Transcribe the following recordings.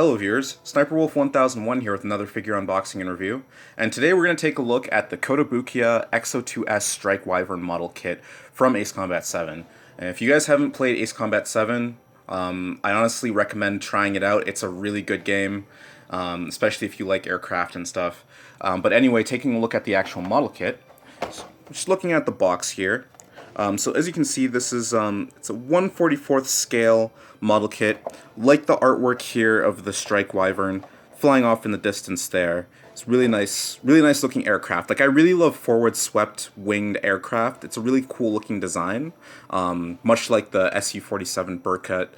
Hello viewers, Sniper Wolf 1001 here with another figure unboxing and review, and today we're going to take a look at the Kotobukiya X-02S Strike Wyvern model kit from Ace Combat 7. And if you guys haven't played Ace Combat 7, I honestly recommend trying it out. It's a really good game, especially if you like aircraft and stuff. But anyway, taking a look at the actual model kit, so just looking at the box here. So as you can see, this is it's a 1/44th scale model kit, like the artwork here of the Strike Wyvern flying off in the distance there. It's really nice looking aircraft. Like, I really love forward swept winged aircraft. It's a really cool looking design, much like the Su-47 Burkut.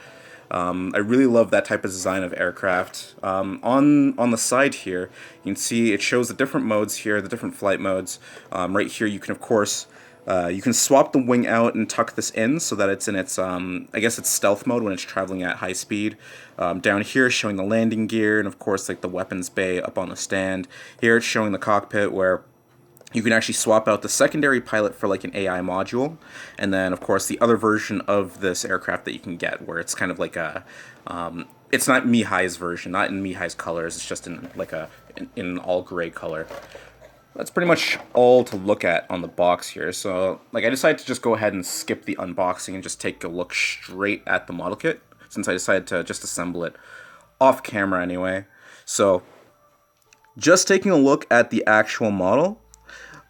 I really love that type of design of aircraft. On the side here, you can see it shows the different modes here, the different flight modes. Right here, you can of course you can swap the wing out and tuck this in so that it's in its, I guess it's stealth mode when it's traveling at high speed. Down here showing the landing gear and of course like the weapons bay up on the stand. Here it's showing the cockpit where you can actually swap out the secondary pilot for like an AI module, and then of course the other version of this aircraft that you can get where it's kind of like a, it's not Mihai's version, not in Mihai's colors, it's just in like in all gray color. That's pretty much all to look at on the box here. So, like, I decided to just go ahead and skip the unboxing and just take a look straight at the model kit, since I decided to just assemble it off camera anyway. So, just taking a look at the actual model,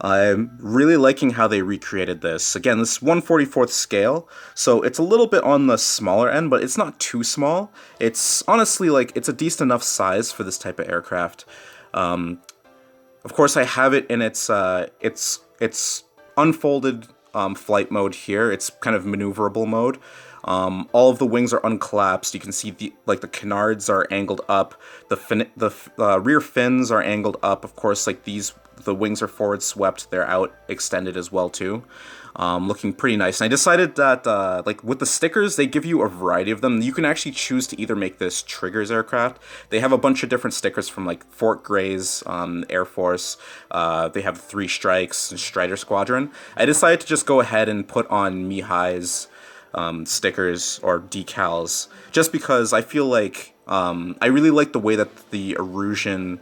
I'm really liking how they recreated this. Again, this is 1/44th scale, so it's a little bit on the smaller end, but it's not too small. It's honestly, like, it's a decent enough size for this type of aircraft. Of course, I have it in its unfolded flight mode here. It's kind of maneuverable mode. All of the wings are uncollapsed. You can see the canards are angled up. The rear fins are angled up. Of course, like the wings are forward swept. They're out extended as well too. Looking pretty nice. And I decided that like with the stickers, they give you a variety of them. You can actually choose to either make this Triggers aircraft. They have a bunch of different stickers from like Fort Gray's Air Force. They have 3 Strikes and Strider Squadron. I decided to just go ahead and put on Mihai's stickers or decals, just because I feel like I really like the way that the Erusian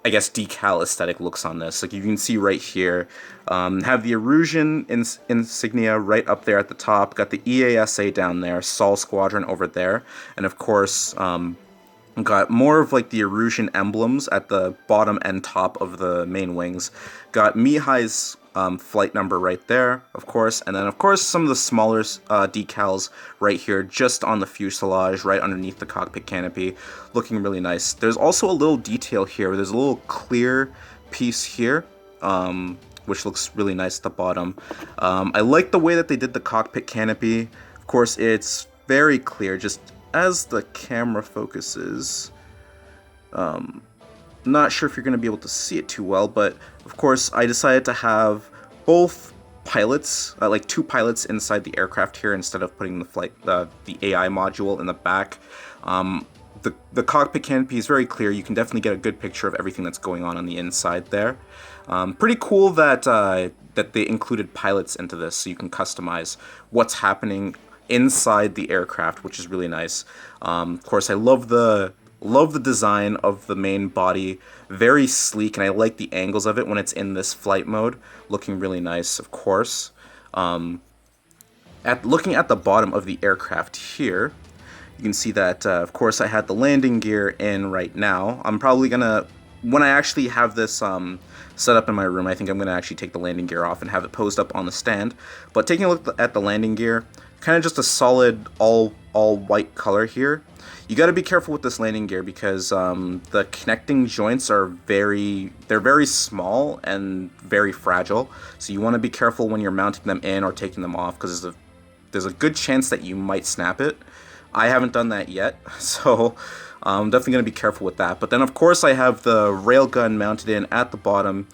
I guess decal aesthetic looks on this. Like you can see right here, have the Erusian insignia right up there at the top, got the EASA down there, Sol Squadron over there, and of course got more of like the Erusian emblems at the bottom and top of the main wings. Got Mihai's flight number right there, of course, and then of course some of the smaller decals right here just on the fuselage, right underneath the cockpit canopy, looking really nice. There's also a little detail here. There's a little clear piece here, which looks really nice at the bottom. I like the way that they did the cockpit canopy. Of course, it's very clear, just as the camera focuses. Not sure if you're going to be able to see it too well, but of course I decided to have both pilots, like 2 pilots inside the aircraft here instead of putting the AI module in the back. The cockpit canopy is very clear. You can definitely get a good picture of everything that's going on the inside there. Pretty cool that that they included pilots into this, so you can customize what's happening inside the aircraft, which is really nice. Of course, I love the design of the main body, very sleek, and I like the angles of it when it's in this flight mode, looking really nice, of course. Looking at the bottom of the aircraft here, you can see that, of course, I had the landing gear in right now. I'm probably gonna, when I actually have this set up in my room, I think I'm gonna actually take the landing gear off and have it posed up on the stand. But taking a look at the landing gear, kind of just a solid all white color here. You got to be careful with this landing gear because the connecting joints are very small and very fragile. So you want to be careful when you're mounting them in or taking them off, because there's a good chance that you might snap it. I haven't done that yet, so I'm definitely going to be careful with that. But then of course I have the railgun mounted in at the bottom.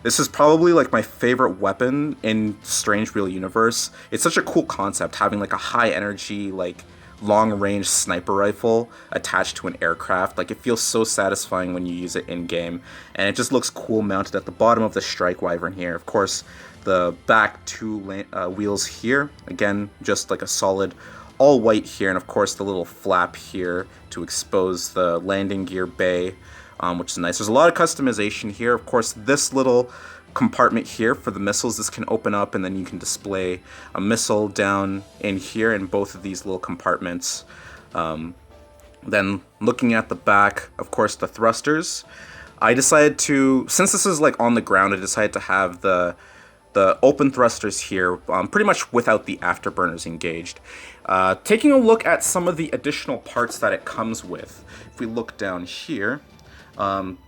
This is probably like my favorite weapon in Strangereal universe. It's such a cool concept, having like a high energy, like long-range sniper rifle attached to an aircraft. Like, it feels so satisfying when you use it in-game, and it just looks cool mounted at the bottom of the Strike Wyvern here. Of course, the back 2 wheels here, again, just like a solid all white here, and of course the little flap here to expose the landing gear bay, which is nice. There's a lot of customization here. Of course, this little compartment here for the missiles, this can open up and then you can display a missile down in here in both of these little compartments. Then looking at the back, of course, the thrusters. I decided to, since this is like on the ground, I decided to have the open thrusters here, pretty much without the afterburners engaged. Taking a look at some of the additional parts that it comes with. If we look down here,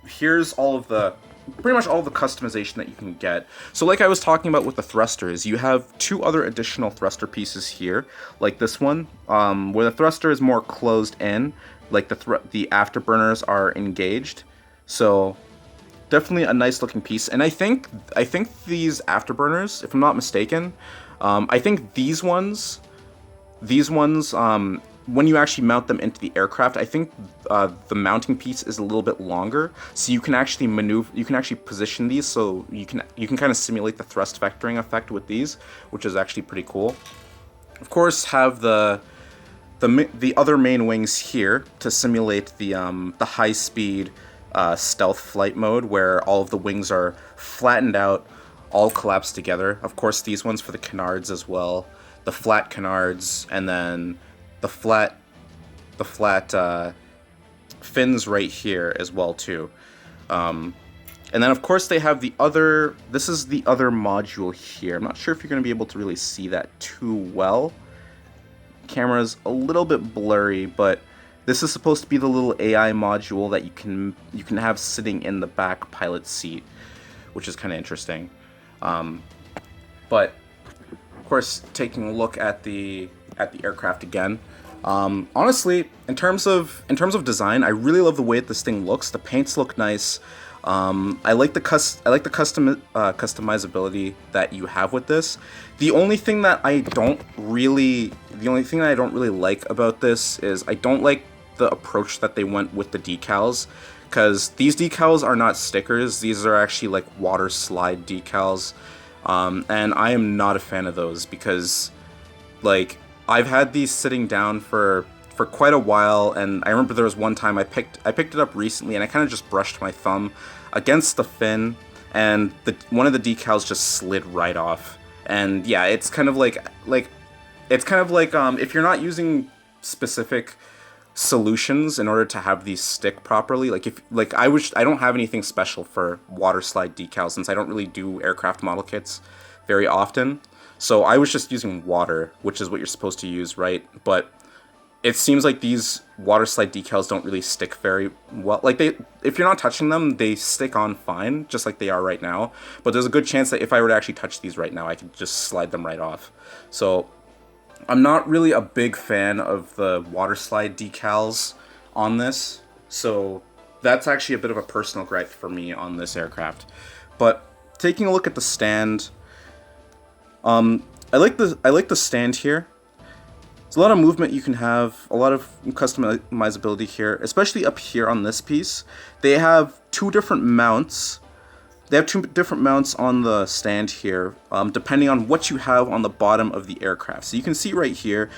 here's all of the, pretty much all of the customization that you can get. So like I was talking about with the thrusters, you have two other additional thruster pieces here, like this one, where the thruster is more closed in, like the afterburners are engaged. So definitely a nice looking piece, and I think these afterburners, if I'm not mistaken, I think these ones, when you actually mount them into the aircraft, I think the mounting piece is a little bit longer, so you can actually position these, so you can kind of simulate the thrust vectoring effect with these, which is actually pretty cool. Of course, have the other main wings here to simulate the high speed stealth flight mode, where all of the wings are flattened out, all collapsed together. Of course, these ones for the canards as well, the flat canards, and then the flat fins right here as well too. And then of course they have the other, this is the other module here. I'm not sure if you're going to be able to really see that too well. Camera's a little bit blurry, but this is supposed to be the little AI module that you can have sitting in the back pilot seat, which is kind of interesting. But of course, taking a look at the aircraft again, honestly, in terms of design, I really love the way that this thing looks. The paints look nice. I like the customizability that you have with this. The only thing that I don't really like about this is I don't like the approach that they went with the decals, because these decals are not stickers. These are actually like water slide decals, and I am not a fan of those, because like I've had these sitting down for quite a while, and I remember there was one time I picked it up recently, and I kind of just brushed my thumb against the fin, and one of the decals just slid right off. And yeah, it's kind of like if you're not using specific solutions in order to have these stick properly, I don't have anything special for water slide decals, since I don't really do aircraft model kits very often. So I was just using water, which is what you're supposed to use, right? But it seems like these water slide decals don't really stick very well. Like if you're not touching them, they stick on fine, just like they are right now. But there's a good chance that if I were to actually touch these right now, I could just slide them right off. So I'm not really a big fan of the water slide decals on this. So that's actually a bit of a personal gripe for me on this aircraft. But taking a look at the stand, I like the stand here. There's a lot of movement you can have, a lot of customizability here, especially up here on this piece. They have two different mounts. They have two different mounts on the stand here, depending on what you have on the bottom of the aircraft. So you can see right here,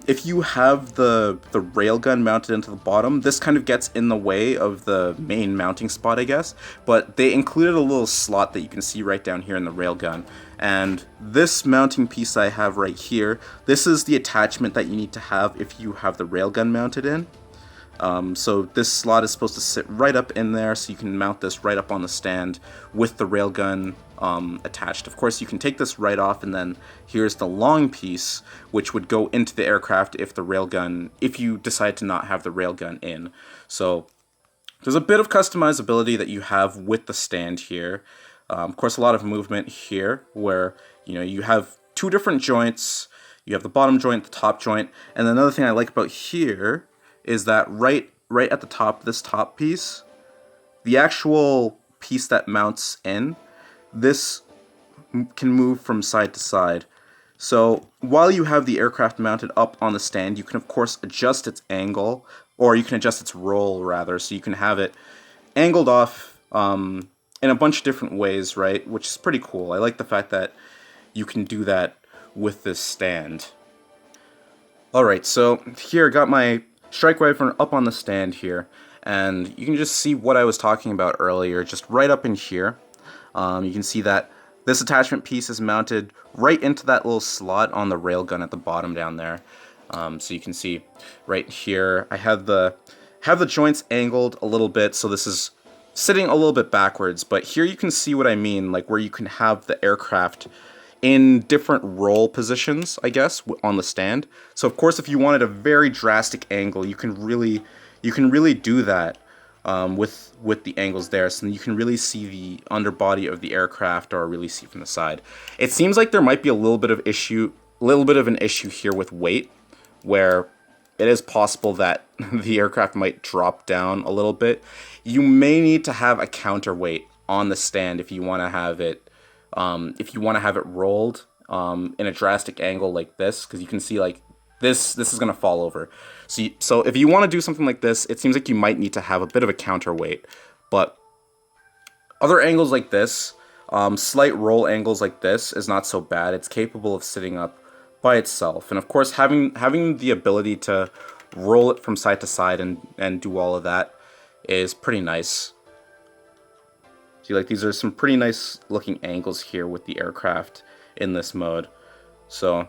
if you have the railgun mounted into the bottom, this kind of gets in the way of the main mounting spot, I guess. But they included a little slot that you can see right down here in the railgun. And this mounting piece I have right here, this is the attachment that you need to have if you have the railgun mounted in. So this slot is supposed to sit right up in there, so you can mount this right up on the stand with the railgun attached. Of course, you can take this right off, and then here's the long piece, which would go into the aircraft if you decide to not have the railgun in. So there's a bit of customizability that you have with the stand here. Of course, a lot of movement here, where you have two different joints. You have the bottom joint, the top joint, and another thing I like about here is that right at the top, this top piece, the actual piece that mounts in, this can move from side to side. So while you have the aircraft mounted up on the stand, you can of course adjust its angle, or you can adjust its roll rather, so you can have it angled off in a bunch of different ways, right? Which is pretty cool. I like the fact that you can do that with this stand. Alright, so here I got my Strike Wyvern up on the stand here, and you can just see what I was talking about earlier, just right up in here. You can see that this attachment piece is mounted right into that little slot on the railgun at the bottom down there. So you can see right here, I have the joints angled a little bit, so this is sitting a little bit backwards, but here you can see what I mean, like where you can have the aircraft in different roll positions, I guess, on the stand. So of course, if you wanted a very drastic angle, you can really do that with the angles there. So you can really see the underbody of the aircraft, or really see from the side. It seems like there might be a little bit of an issue here with weight, where it is possible that the aircraft might drop down a little bit. You may need to have a counterweight on the stand if you want to have it. If you want to have it rolled in a drastic angle like this, because you can see like this is going to fall over. So if you want to do something like this, it seems like you might need to have a bit of a counterweight. But other angles like this, slight roll angles like this is not so bad. It's capable of sitting up by itself. And of course, having the ability to roll it from side to side and do all of that is pretty nice. See, like, these are some pretty nice looking angles here with the aircraft in this mode. So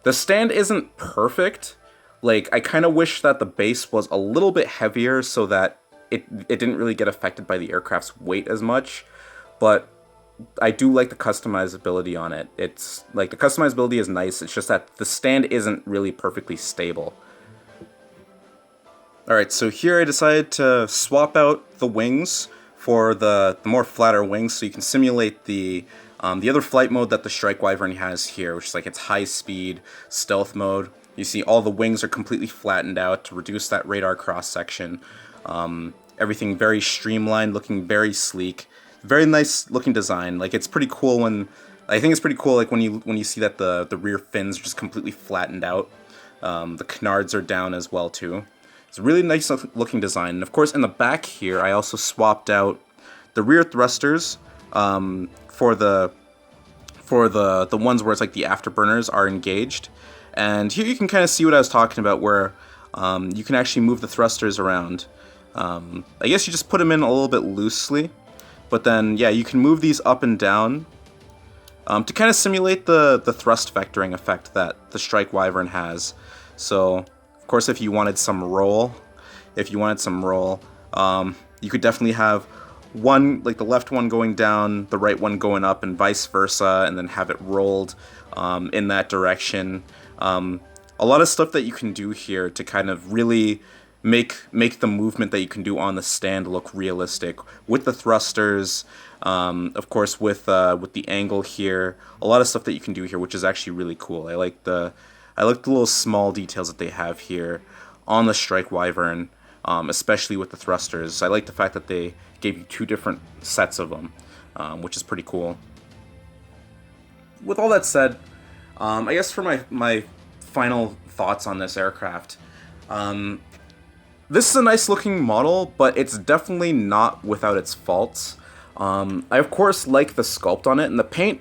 the stand isn't perfect. Like, I kind of wish that the base was a little bit heavier so that it didn't really get affected by the aircraft's weight as much. But I do like the customizability on it. It's like the customizability is nice. It's just that the stand isn't really perfectly stable. Alright, so here I decided to swap out the wings for the more flatter wings, so you can simulate the other flight mode that the Strike Wyvern has here, which is like its high speed stealth mode. You see all the wings are completely flattened out to reduce that radar cross section. Everything very streamlined, looking very sleek. Very nice looking design. Like, it's pretty cool I think it's pretty cool like when you see that the rear fins are just completely flattened out. The canards are down as well too. It's a really nice looking design. And of course, in the back here, I also swapped out the rear thrusters for the ones where it's like the afterburners are engaged. And here you can kind of see what I was talking about, where you can actually move the thrusters around. I guess you just put them in a little bit loosely, but then yeah, you can move these up and down to kind of simulate the thrust vectoring effect that the Strike Wyvern has. So of course, if you wanted some roll, you could definitely have one, like the left one going down, the right one going up, and vice versa, and then have it rolled in that direction. A lot of stuff that you can do here to kind of really make the movement that you can do on the stand look realistic with the thrusters. Of course, with the angle here, a lot of stuff that you can do here, which is actually really cool. I like the little small details that they have here on the Strike Wyvern, especially with the thrusters. I like the fact that they gave you two different sets of them, which is pretty cool. With all that said, I guess for my final thoughts on this aircraft, this is a nice looking model, but it's definitely not without its faults. I of course like the sculpt on it, and the paint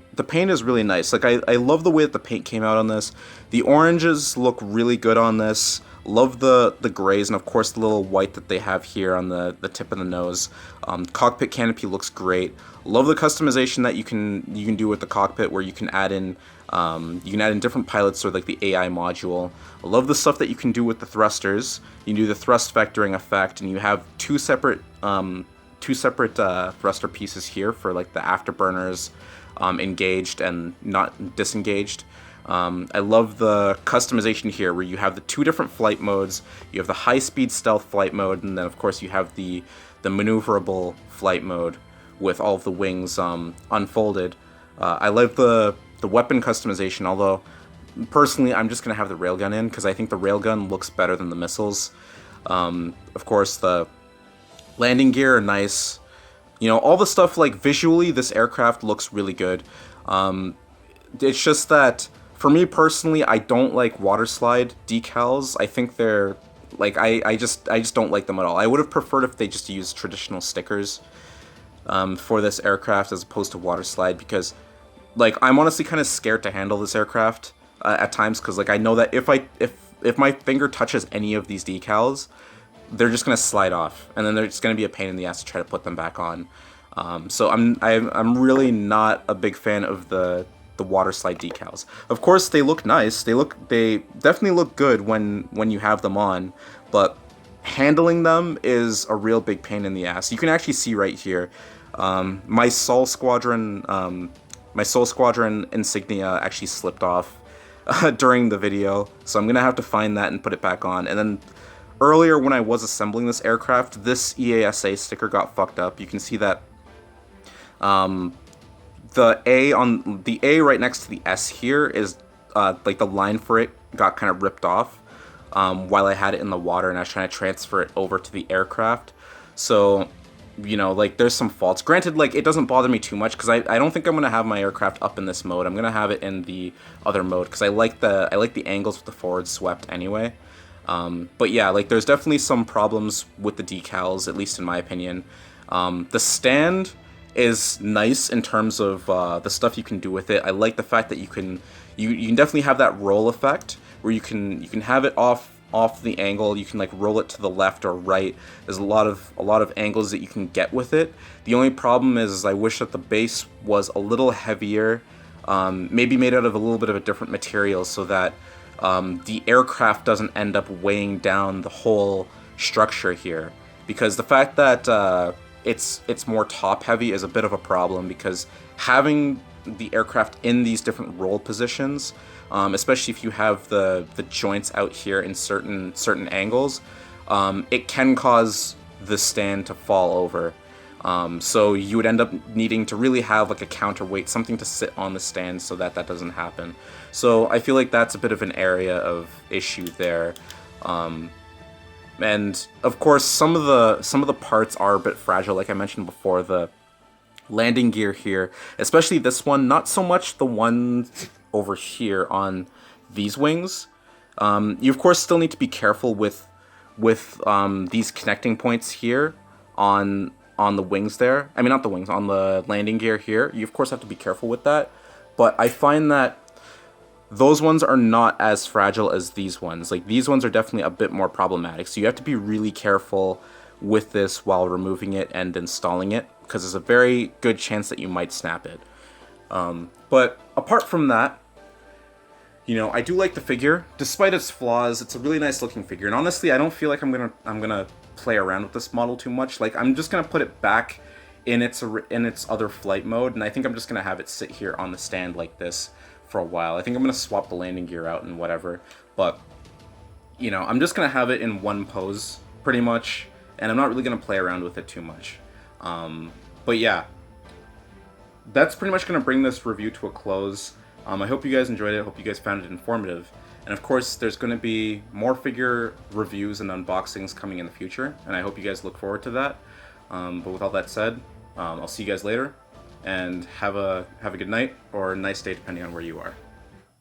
is really nice. Like, I love the way that the paint came out on this. The oranges look really good on this. Love the grays, and of course the little white that they have here on the tip of the nose. Cockpit canopy looks great. Love the customization that you can do with the cockpit, where you can add in different pilots, or like the AI module. I love the stuff that you can do with the thrusters. You can do the thrust vectoring effect, and you have two separate thruster pieces here for like the afterburners engaged and not disengaged. I love the customization here, where you have the two different flight modes. You have the high-speed stealth flight mode, and then of course you have the maneuverable flight mode with all of the wings unfolded. I like the weapon customization, although personally I'm just going to have the railgun in, because I think the railgun looks better than the missiles. Of course, the landing gear are nice. You know, all the stuff, like visually, this aircraft looks really good. It's just that, for me personally, I don't like water slide decals. I think they're, like, I just don't like them at all. I would have preferred if they just used traditional stickers for this aircraft as opposed to water slide, because, like, I'm honestly kind of scared to handle this aircraft. at times, because like I know that if my finger touches any of these decals, they're just gonna slide off, and then they're just gonna be a pain in the ass to try to put them back on. So I'm really not a big fan of the water slide decals. Of course, they look nice. They definitely look good when you have them on, but handling them is a real big pain in the ass. You can actually see right here, my Soul Squadron insignia actually slipped off during the video, so I'm gonna have to find that and put it back on. And then earlier when I was assembling this aircraft, this EASA sticker got fucked up. You can see that the A right next to the S here is like the line for it got kind of ripped off while I had it in the water and I was trying to transfer it over to the aircraft. So, you know, like there's some faults. Granted, like it doesn't bother me too much because I don't think I'm gonna have my aircraft up in this mode. I'm gonna have it in the other mode because I like the angles with the forward swept anyway. But yeah, like there's definitely some problems with the decals, at least in my opinion. The stand is nice in terms of the stuff you can do with it. I like the fact that you can definitely have that roll effect where you can have it off the angle. You can like roll it to the left or right. There's a lot of angles that you can get with it. The only problem is I wish that the base was a little heavier, maybe made out of a little bit of a different material so that the aircraft doesn't end up weighing down the whole structure here. Because the fact that it's more top heavy is a bit of a problem, because having the aircraft in these different roll positions, especially if you have the joints out here in certain angles, it can cause the stand to fall over. So you would end up needing to really have like a counterweight, something to sit on the stand so that doesn't happen. So I feel like that's a bit of an area of issue there. And of course, some of the parts are a bit fragile, like I mentioned before. The landing gear here, especially this one, not so much the one over here on these wings. You of course still need to be careful with these connecting points here on the wings there. I mean, not the wings, on the landing gear here. You of course have to be careful with that. But I find that those ones are not as fragile as these ones. Like, these ones are definitely a bit more problematic. So you have to be really careful with this while removing it and installing it, because there's a very good chance that you might snap it. But apart from that, you know, I do like the figure. Despite its flaws, it's a really nice looking figure. And honestly, I don't feel like I'm gonna play around with this model too much. Like, I'm just gonna put it back in its other flight mode, and I think I'm just gonna have it sit here on the stand like this for a while. I think I'm gonna swap the landing gear out and whatever, but you know, I'm just gonna have it in one pose pretty much, and I'm not really gonna play around with it too much. But yeah, that's pretty much gonna bring this review to a close. I hope you guys enjoyed it. I hope you guys found it informative. And of course, there's going to be more figure reviews and unboxings coming in the future, and I hope you guys look forward to that. But with all that said, I'll see you guys later, and have a good night or a nice day depending on where you are.